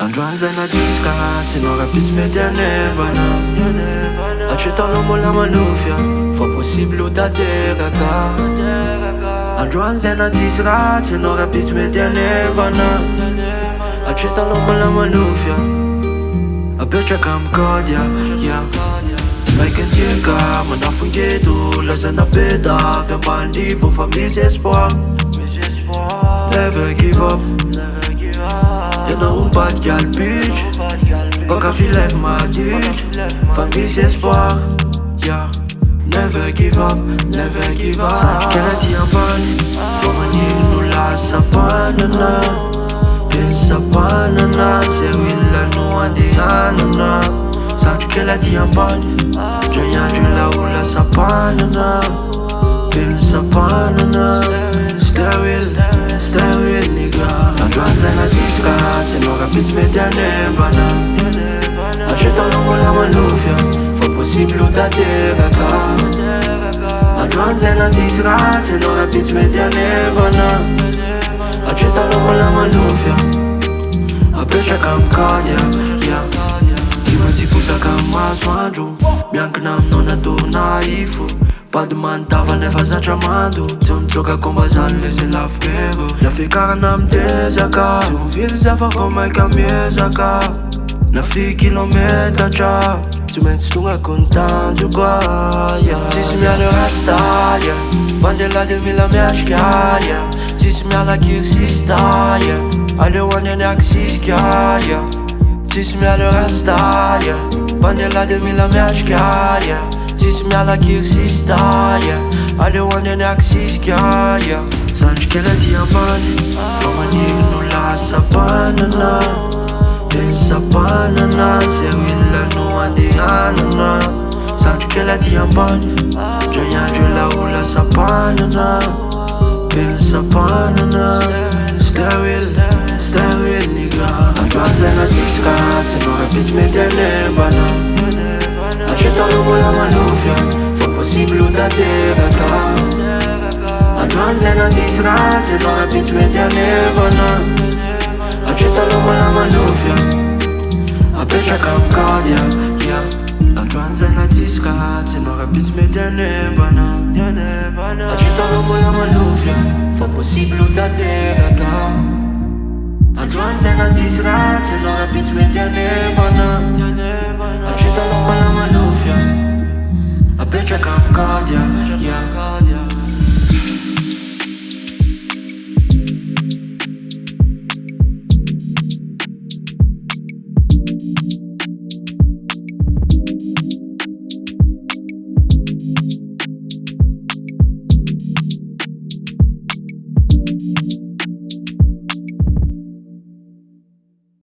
Androany zay na diso ka tsy norapitsy mety anembana Hatretao lomo la manofia fa possible ho tanteraka Androany zay na diso raha tsy norapitsy mety anembana Hatretao lomo la manofia apetraka amy kody Maiky antiaka manafongeto lazana beda avy ambanivo fa misy espoir Never give up Ianao mivadika bitch Baka filevy maditry fa misy espoir Never give up, never give up Sandrikela ty ambany fa manino no lasapanana Pensapanana se willa no andehanana Sandrikela ty ambany dray andro la ho lasapanana Pensapanana Stay with nigga Androany zay na diso ka tsy norapitsy mety anembana Hatretao lomo la manofia fa possible ho tanteraka Androany zay na diso raha tsy norapitsy mety anembana Hatretao lomo la manofia apetraka amy kody Tsy maintsy posaka amy masoandro miankina aminao natao naifo Pady manitava nefa zatra mando Tsy mitsoka komba zany lesy lafirero Nafikarana amy tezaka Tsy mivily zafa fa maika miezaka Na fi kilometatra Tsy maintsy tongako ny tanjoko Tsisy miala rasta Mandeha de mila miatrika Tsisy miala kirsista Aleo andeha aksisika Tsisy miala rasta Mandeha de mila miatrika Tsisy miala kirsista Aleo andeha aksisika Sandrikela ty ambany fa manino no lasapanana Pensapanana se willa no andehanana Sandrikela ty ambany dray andro la ho lasapanana Pensapanana Stay with nigga Androany zay na diso ka tsy norapitsy mety anembana Hatretao lomo la manofia fa possible ho tanteraka Androany zay na diso raha tsy norapitsy mety anembana Hatretao lomo la manofia apetraka amy kody Androany zay na diso ka tsy norapitsy mety anembana Hatretao lomo la manofia fa possible ho tanteraka Androany zay na diso raha tsy norapitsy mety anembana